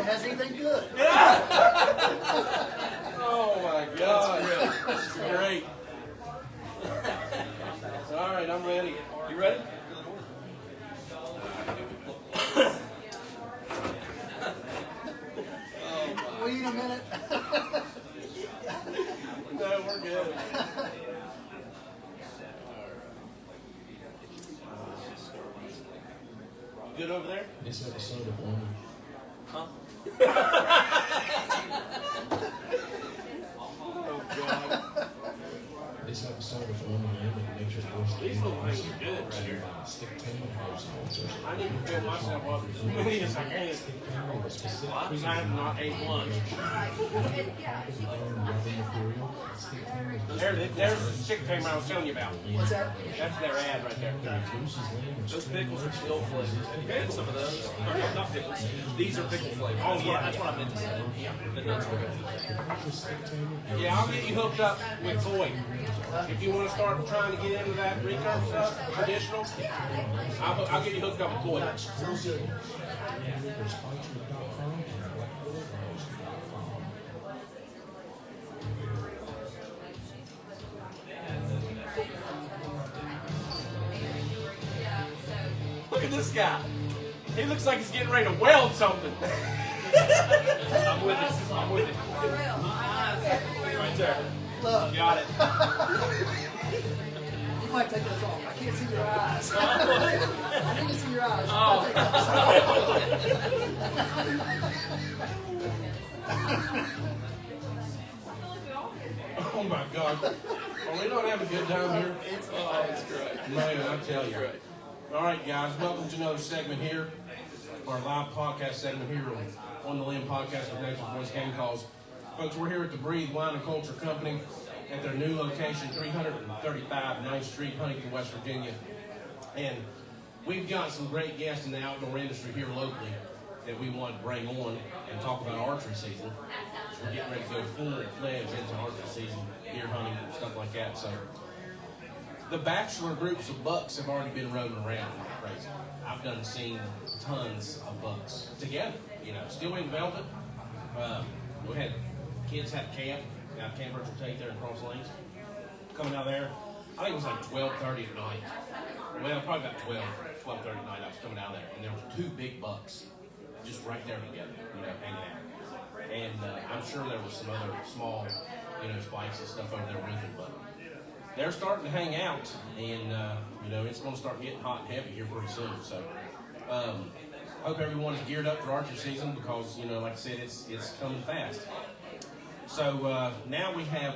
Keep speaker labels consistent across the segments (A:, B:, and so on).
A: has anything good.
B: Oh my God. That's great. All right, I'm ready. You ready?
A: Wait a minute.
B: No, we're good. Good over there?
C: This episode of One.
B: Huh? Oh God.
C: This episode of One Man that makes your voice.
B: These little things are good right here.
C: Stick tame households.
B: I need to fill myself up as many as I can. I have not ate lunch. There's the stick tamer I was telling you about.
A: What's that?
B: That's their ad right there.
D: Those pickles are still flavored. Have you had some of those? Or no, not pickles. These are pickle flavored.
B: Oh, yeah.
D: That's what I meant to say. Yeah, the nuts are good.
B: Yeah, I'll get you hooked up with Boyd. If you want to start trying to get into that recurve stuff, traditional, I'll get you hooked up with Boyd. Look at this guy. He looks like he's getting ready to weld something. I'm with it. I'm with it. Right there.
A: Look.
B: Got it.
A: You might take those off. I can't see your eyes. I need to see your eyes.
B: Oh. Oh my God. Well, we don't have a good time here.
D: It's great.
B: Man, I tell you. All right, guys, welcome to another segment here, our live podcast segment here on the Limb Podcast with Nature's Voice Game Calls. Folks, we're here at the Breathe Wine and Culture Company at their new location, 335 9th Street, Huntington, West Virginia. And we've got some great guests in the outdoor industry here locally that we want to bring on and talk about archery season. So we're getting ready to go full-fledged into archery season, deer hunting, and stuff like that. So the bachelor groups of bucks have already been roaming around like crazy. I've seen tons of bucks together, still in velvet. We had kids had camp, got camp virtual take there in Cross Lanes. Coming out there, I think it was like 12:30 at night. Well, probably about 12:30 at night I was coming out there, and there were two big bucks just right there together, hanging out. And I'm sure there was some other small, spikes and stuff over there with them, but they're starting to hang out, and it's going to start getting hot and heavy here pretty soon. So, hope everyone is geared up for archery season because like I said, it's coming fast. So now we have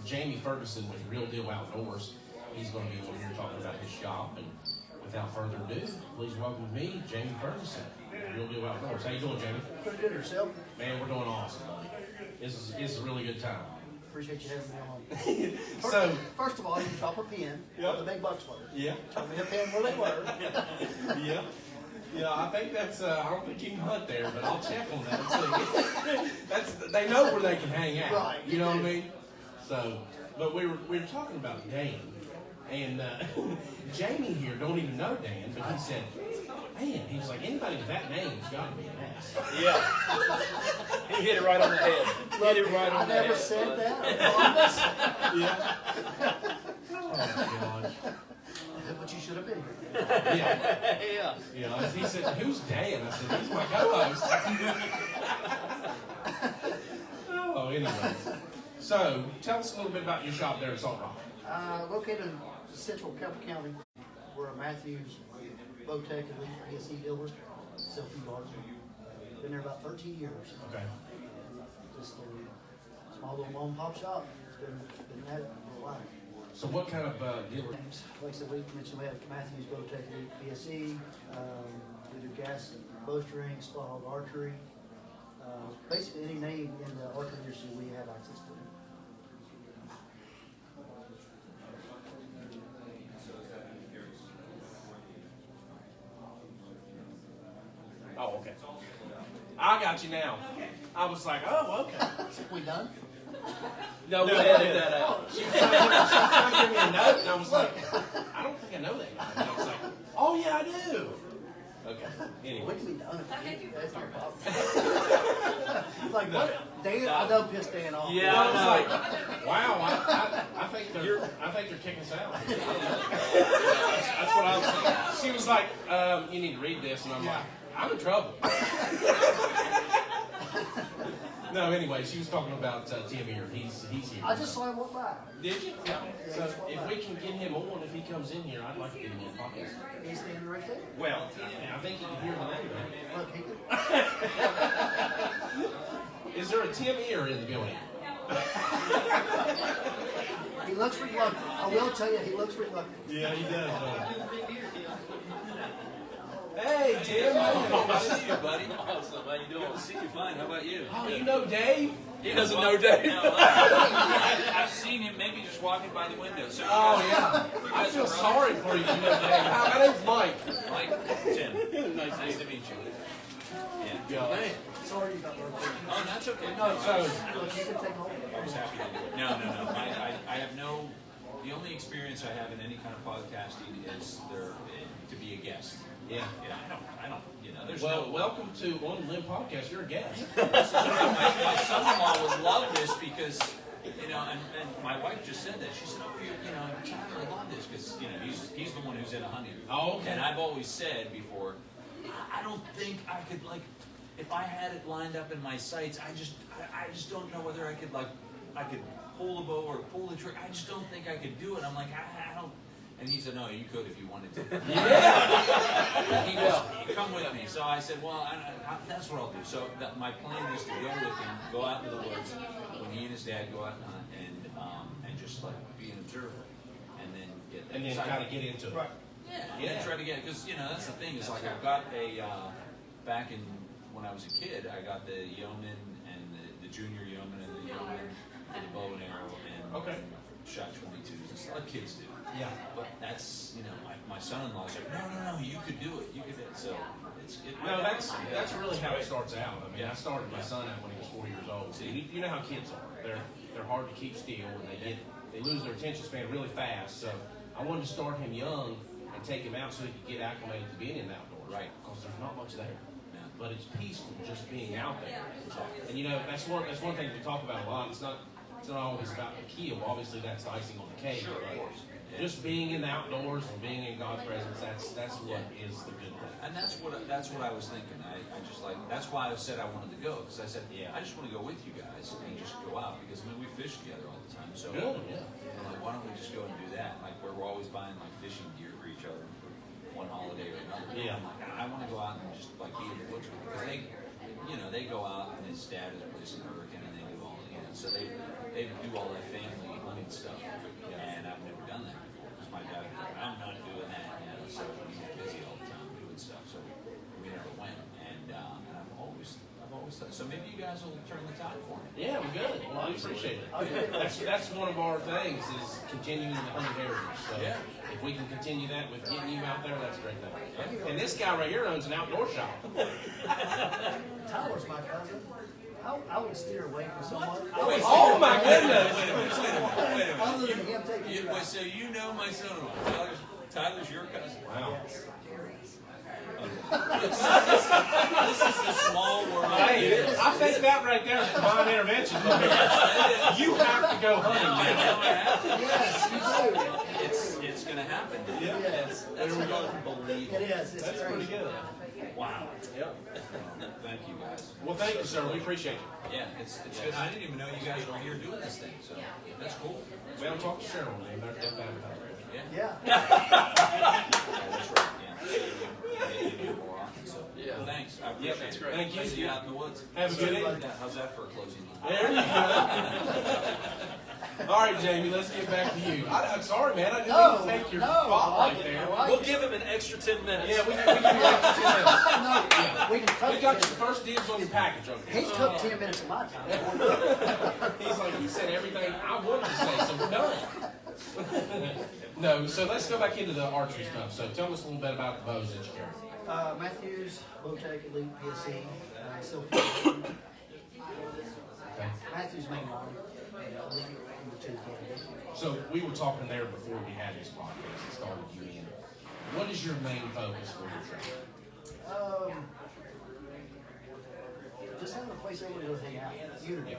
B: Jamie Ferguson with Real Deal Outdoors. He's going to be over here talking about his shop. And without further ado, please welcome me, Jamie Ferguson, Real Deal Outdoors. How you doing, Jamie?
A: Pretty good yourself.
B: Man, we're doing awesome, buddy. It's a really good time.
A: Appreciate you having me on. First of all, you drop a pin.
B: Yep.
A: The big bucks were.
B: Yeah.
A: Tell me a pin where they were.
B: Yeah. Yeah, I think that's, I don't think you can hunt there, but I'll check on that. They know where they can hang out.
A: Right.
B: You know what I mean? So, but we were talking about Dan, and Jamie here don't even know Dan, but he said, man, he was like, anybody with that name has got to be an ass.
D: Yeah. He hit it right on the head.
A: Look, I never said that. I promise.
B: Yeah. Oh, God.
A: But you should have been here.
B: Yeah.
D: Yeah.
B: He said, who's Dan? I said, he's my co-host. Oh, anyway. So, tell us a little bit about your shop there at Salt Rock.
A: Located in central Campbell County, we're a Matthews, Bowtech, and ESE dealer, self-feed archery. Been there about 13 years.
B: Okay.
A: Just a small little mom and pop shop. It's been that for a while.
B: So what kind of dealer?
A: Like I said, we mentioned we have Matthews, Bowtech, ESE. We do gas, bowstring, spot hog archery. Basically any name in the archery industry we have access to.
B: Oh, okay. I got you now. I was like, oh, okay.
A: We done?
D: No, we edited that out.
B: She was trying to give me a note, and I was like, I don't think I know that guy. And I was like, oh, yeah, I do. Okay. Anyway.
A: We can be done. That's not possible. like, what? Dan, I done pissed Dan off.
D: Yeah.
B: I was like, wow, I think they're kicking us out. That's what I was saying. She was like, you need to read this, and I'm like, I'm in trouble. No, anyway, she was talking about Tim here. He's here.
A: I just saw him walk by.
B: Did you? Yeah. So if we can get him on, if he comes in here, I'd like to get him on the podcast.
A: He's standing right there.
B: Well, I think he can hear the name.
A: Look, he could.
B: Is there a Tim here in the building?
A: He looks reluctant. I will tell you, he looks reluctant.
B: Yeah, he does. Hey, Tim.
E: Good to see you, buddy. Awesome. How you doing? Good to see you. Fine. How about you?
B: Oh, you know Dave?
E: He doesn't know Dave. No, I've seen him maybe just walking by the window. So
B: Yeah. I feel sorry for you, you know Dave. My name's Mike.
E: Mike, Tim. Nice to meet you. Yeah.
A: Sorry about that.
E: Oh, that's okay.
B: So,
A: Look, you can take hold.
E: I was happy to do it. No. I have no. The only experience I have in any kind of podcasting is to be a guest.
B: yeah.
E: I don't. There's
B: Welcome to On the Limb Podcast. You're a guest.
E: my son-in-law would love this because, and my wife just said that. She said, Tyler would love this because, he's the one who's in a hunting.
B: Oh, okay.
E: And I've always said before, I don't think I could, if I had it lined up in my sights, I just don't know whether I could, I could pull the bow or pull the trigger. I just don't think I could do it. I'm like, I don't. And he said, no, you could if you wanted to. Yeah. He goes, come with me. So I said, well, that's what I'll do. So my plan is to go with him, go out into the woods when he and his dad go out and hunt, and just be an observer, and then get.
B: And then kind of get into it.
A: Right.
E: Yeah. Try to get, because that's the thing. Is I've got back in when I was a kid, I got the yeoman and the junior yeoman and the yeoman and the bow and arrow and shot 22s. It's like kids do.
B: Yeah.
E: But that's, my son-in-law said, no, you could do it. You could do it. So
B: that's really how it started out. I mean, I started my son out when he was 4 years old. So you know how kids are. They're hard to keep still, and they lose their attention span really fast. So I wanted to start him young and take him out so he could get acclimated to being in the outdoors.
E: Right.
B: Because there's not much there. But it's peaceful just being out there. And that's one thing we talk about a lot. It's not always about the kill. Obviously, that's the icing on the cake.
E: Sure, of course.
B: Just being in the outdoors and being in God's presence, that's what is the good thing.
E: And that's what I was thinking. I just that's why I said I wanted to go, because I said, I just want to go with you guys and just go out, because we fish together all the time. So
B: Good, yeah.
E: I'm like, why don't we just go and do that? We're always buying fishing gear for each other for one holiday or another.
B: Yeah.
E: I'm like, I want to go out and just be in the woods with them, because they go out and his dad is a police in Hurricane, and they do all so they do all that family hunting stuff, and I've never done that before because my dad was like, I'm not doing that, so we get busy all the time doing stuff, so we never went, and I've always thought, so maybe you guys will turn the tide for me.
B: Yeah, we're good. Well, I appreciate it. That's one of our things is continuing the hunting heritage. So if we can continue that with getting you out there, that's a great thing. And this guy right here owns an outdoor shop.
A: Tyler's my cousin. I would steer away from someone.
B: Oh my goodness!
E: Wait a minute.
A: Other than him taking you out.
E: So you know my son-in-law. Tyler's your cousin.
B: Wow.
E: This is the small world.
B: Hey, I think that right there is divine intervention. You have to go hunting now.
A: Yes, you do.
E: It's going to happen.
A: Yes.
E: That's unbelievable.
A: It is. It's
B: That's pretty
A: crazy.
B: good.
E: Wow.
B: Yep.
E: Thank you guys.
B: Well, thank you, sir. We appreciate it.
E: Yeah, it's good. I didn't even know you guys were here doing this thing, so that's cool.
B: We haven't talked to Cheryl, man. They're advertising.
A: Yeah.
E: That's right. Yeah. You do more often, so thanks. I appreciate
B: that's
E: it.
B: great. Thank you.
E: I see you out in the woods.
B: Have a good evening.
E: How's that for a closing?
B: There you go. All right, Jamie, let's get back to you. I'm sorry, man. I didn't mean to take your spotlight there.
D: We'll give him an extra 10 minutes.
B: Yeah, we can give you like 10 minutes.
A: No, we can cut
B: We got your first dibs on your package over
A: He
B: here.
A: took 10 minutes of my time.
B: He's like, he said everything I wanted to say, so we're done. No, so let's go back into the archery stuff. So tell us a little bit about the bows that you carry.
A: Matthews, Bowtech, Elite, PSC, Silver.
B: Okay.
A: Matthews main line. Elite, number 2 candidate.
B: So we were talking there before we had this podcast and started you in. What is your main focus for your training?
A: just having a place everyone to hang out, unity.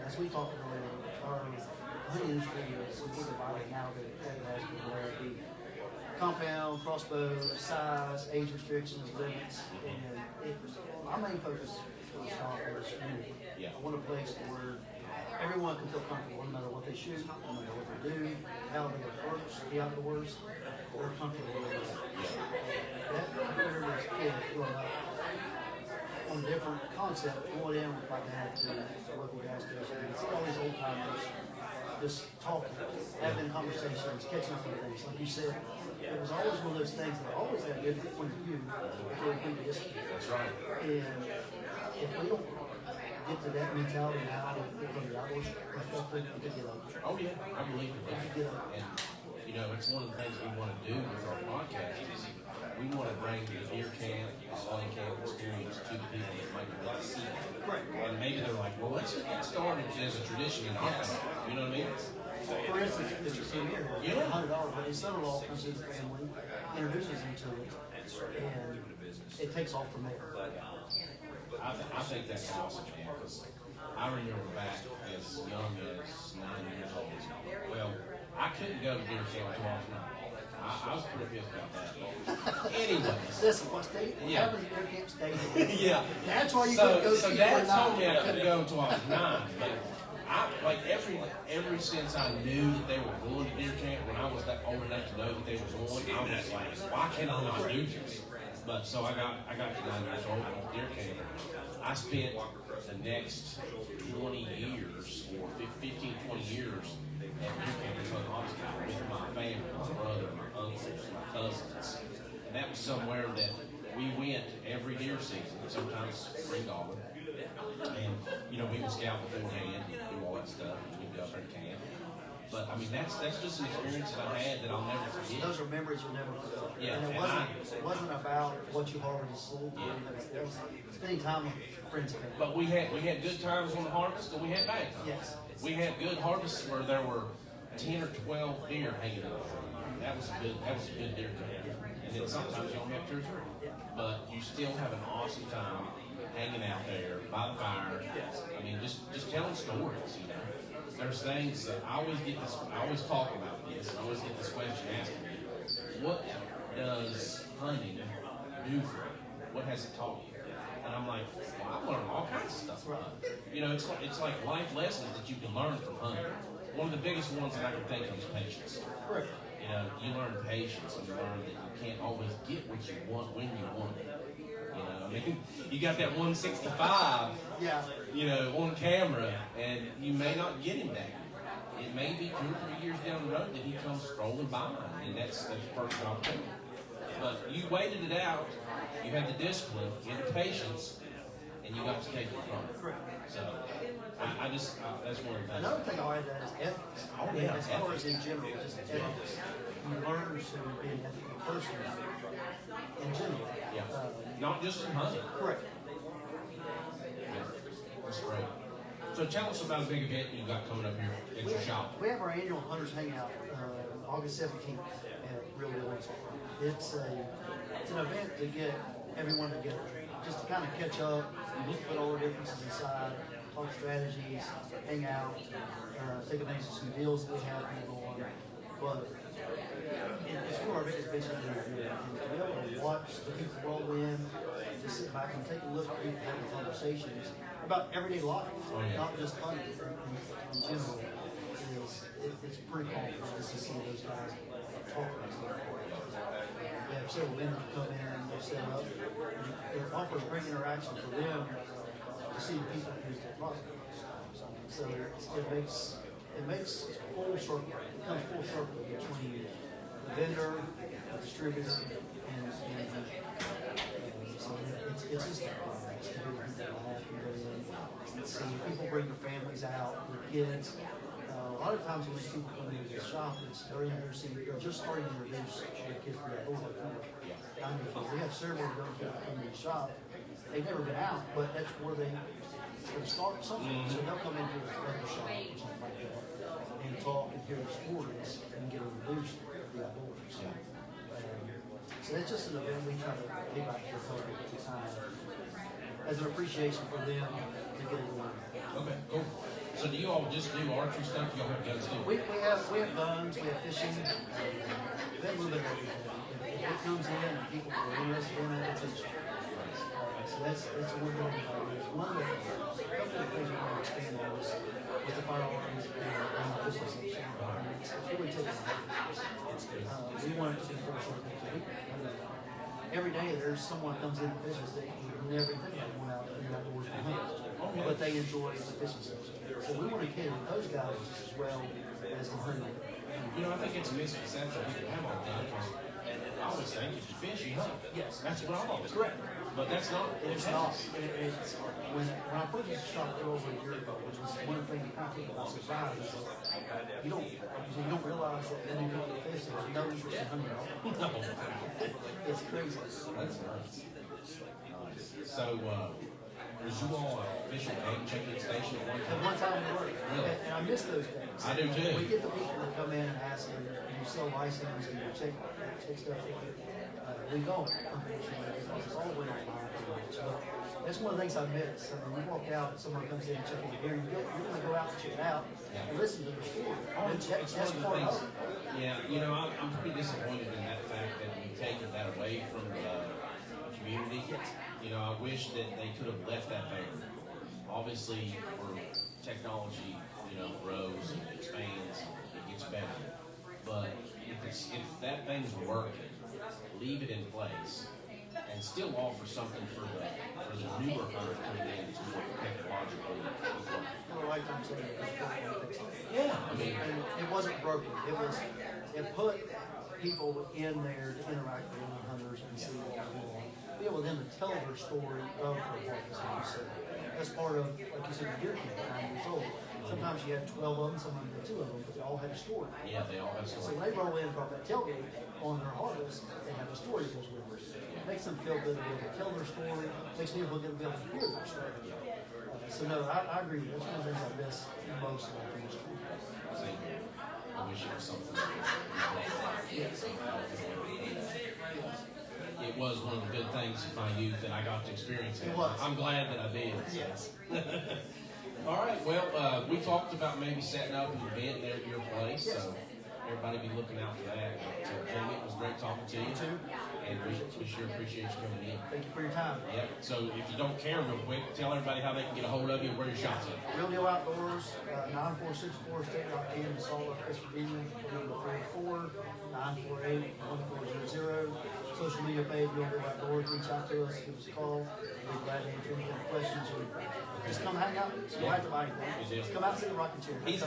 A: As we talked earlier, our hunting industry is we're divided now that has whether it be compound, crossbow, size, age restrictions, limits, and our main focus for the shop is unity.
B: Yeah.
A: I want a place where everyone can feel comfortable, no matter what they shoot, no matter what they do, how they approach the outdoors, they're comfortable with it. That whenever as a kid growing up on a different concept, going in with my dad to the local gas station and see all these old timers just talking, having conversations, catching up on things. Like you said, it was always one of those things that always had a different point of view before we came to this.
B: That's right.
A: And if we don't get to that mentality now from the outdoors, we're still putting it together.
B: Oh yeah, I believe in that. And you know, it's one of the things we want to do with our podcast is we want to bring the deer camp, the hunting camp experience to the people that might not see it.
A: Right.
B: And maybe they're like, well, let's just get started as a tradition in our family. You know what I mean?
A: For instance, Mr. Senior,
B: Yeah.
A: $100, but his son-in-law comes to the family, introduces him to it, and it takes off from there.
B: I think that's awesome, man, because I remember back as young as 9 years old. Well, I couldn't go to deer camp too often. I was pretty pissed about that. Anyways.
A: Listen, what state?
B: Yeah.
A: Happens at Deer Camp State.
B: Yeah.
A: That's why you
B: So,
A: couldn't go
B: so
A: see
B: Dad
A: for
B: told me I
A: nine.
B: couldn't go until I was 9. But I, like ever since I knew that they were going to deer camp, when I was that old enough to know that they were going, I was like, why can't I not do this? But so I got to 9 years old at deer camp. I spent the next 20 years or 15, 20 years at deer camp in Huntington with my family, my brother, my uncles, my cousins. And that was somewhere that we went every deer season, sometimes spring dollar. And, you know, we would scout beforehand, do all that stuff, and we'd go up there and camp. But, I mean, that's just an experience that I had that I'll never forget.
A: Those are memories you'll never forget.
B: Yeah,
A: And it
B: and
A: wasn't about what you already sold. It was spending time with friends and family.
B: But we had good times on the harvest, and we had bad times.
A: Yes.
B: We had good harvests where there were 10 or 12 deer hanging out. That was a good deer camp. And then sometimes you only have 2 or 3. But you still have an awesome time hanging out there by the fire. I mean, just telling stories, you know. There's things that I always talk about this, and I always get this question asked of me. What does hunting do for you? What has it taught you? And I'm like, well, I've learned all kinds of stuff from hunting. You know, it's like life lessons that you can learn from hunting. One of the biggest ones that I can think of is patience.
A: Correct.
B: You know, you learn patience, and you learn that you can't always get what you want when you want it. You know, I mean, you got that 165,
A: Yeah.
B: you know, on camera, and you may not get him back. It may be 2 or 3 years down the road that he comes strolling by, and that's the first opportunity. But you waited it out, you had the discipline, you had the patience, and you got to take it from it.
A: Correct.
B: So, that's one of the things.
A: Another thing I'll add to that is ethics.
B: Oh, yeah,
A: As far as
B: ethics.
A: in general, just ethics. You learn to be an ethical person in general.
B: Yeah. Not just in hunting.
A: Correct.
B: That's great. So tell us about a big event you got coming up here at your shop.
A: We have our annual Hunters Hangout August 17th at Real Woods. It's an event to get everyone together, just to kind of catch up, put all the differences aside, talk strategies, hang out, take advantage of some deals that we have going on. But it's one of our biggest business here. And to be able to watch the people roll in, to sit back and take a look at people having conversations about everyday life, not just hunting in general, it's pretty cool just to see those guys talk about stuff. We have several vendors come in and they set up. And it offers great interaction for them to see the people who use their product. So it makes full circle. It becomes full circle between the vendor, the distributor, and so it's just see people bring their families out, their kids. A lot of times when these people come into the shop, they're just starting to introduce their kids to that over. We have several young people come into the shop. They've never been out, but that's where they start something. So they'll come into a regular shop or something like that and talk and hear the stories and get introduced to the outdoors. So it's just an event we try to pay back to the public at the time. as an appreciation for them to get it done.
B: Okay, cool. So do you all just do archery stuff? Do you all have guns too?
A: We have guns, we have fishing, we have a little bit of everything. If it comes in and people are interested in it, it's a so that's what we're doing. One of the couple of things we want to expand on is with the firearms and the business section. It's really taking off. We want it to be first thing. Every day there's someone comes in the business that would never think of going out and outdoors and hunt, but they enjoy the fishing section. So we want to cater to those guys just as well as the hunting.
B: You know, I think it's a misconception people have on that because I always think if you fish, you hunt.
A: Yes.
B: That's what I always
A: Correct.
B: But that's not.
A: It's not. It's when I put this shop there over a year ago, which was one of the things that kind of took me by surprise. Is you don't realize that when you go to fish, there's no interest in hunting at all. It's crazy.
B: That's nice. So, there's you all official egg checking station at one
A: At
B: time?
A: one time we were,
B: Really?
A: and I miss those days.
B: I do too.
A: We get the people that come in and ask, "Do you sell license? Do you check stuff?" We don't, unfortunately, because it's all the way online. But that's one of the things I miss. I mean, we walk out and someone comes in and checking the gear. You're going to go out and check it out and listen to the story.
B: Oh, it's
A: That's
B: one of the
A: part
B: things.
A: of it.
B: Yeah, you know, I'm pretty disappointed in that fact that we've taken that away from the community. You know, I wish that they could have left that there. Obviously, where technology, you know, grows and expands, it gets better. But if that thing's working, leave it in place and still offer something for the newer hunter coming in that's more technologically equipped.
A: Well, like I'm saying, it's broken, fix it.
B: Yeah, I mean,
A: And it wasn't broken. It put people in there to interact with other hunters and see what was going on. Be able then to tell their story of their harvest. That's part of, like you said, the deer camp, 9 years old. Sometimes you had 12 of them, sometimes you had 2 of them, but they all had a story.
B: yeah, they all have
A: So
B: stories.
A: when they roll in from that tailgate on their harvest, they have a story that goes with it. It makes them feel good to be able to tell their story, makes people be able to hear their story. So no, I agree with you. That's one of the things I miss most about the industry.
B: Same here. I wish it was something.
A: Yes.
B: It was one of the good things of my youth that I got to experience.
A: It was.
B: I'm glad that I did.
A: Yes.
B: All right. Well, we talked about maybe setting up an event there at your place, so everybody be looking out for that. But, Jamie, it was great talking to you.
A: You too.
B: And we sure appreciate you coming in.
A: Thank you for your time.
B: Yep. So if you don't care, real quick, tell everybody how they can get a hold of you and where your shop's at.
A: Real Deal Outdoors, 9464 State Rock in Salt Lake, West Virginia, number 44948-1400. Social media page, Real Deal Outdoors. Reach out to us, give us a call. We'll be glad to answer any questions or just come hang out. You don't have to buy anything. Just come out and sit in the rocking chair.
B: He's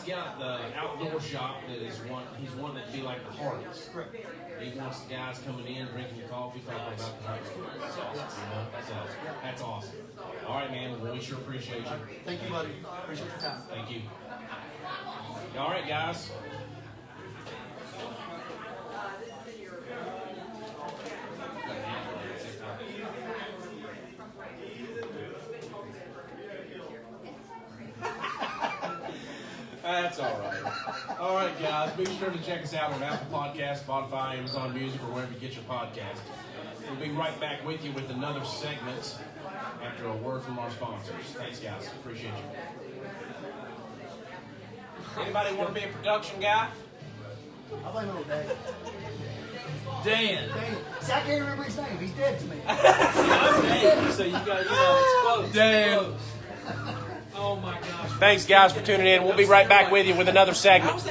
B: got the outdoor shop that is he's one that'd be like the hardest.
A: Correct.
B: He wants the guys coming in, drinking coffee, talking about the hardest. That's awesome. You know, that's awesome. All right, man. Well, we sure appreciate you.
A: Thank you, buddy. Appreciate your time.
B: Thank you. All right, guys. That's all right. All right, guys. Be sure to check us out on Apple Podcasts, Spotify, Amazon Music, or wherever you get your podcast. We'll be right back with you with another segment after a word from our sponsors. Thanks, guys. Appreciate you. Anybody want to be a production guy?
A: I blame it on Dave.
D: Dan.
A: Dave. See, I can't remember his name. He's dead to me.
D: I'm Dan, so you got, it's close.
B: Dan.
D: It's close. Oh my gosh.
B: Thanks, guys, for tuning in. We'll be right back with you with another segment.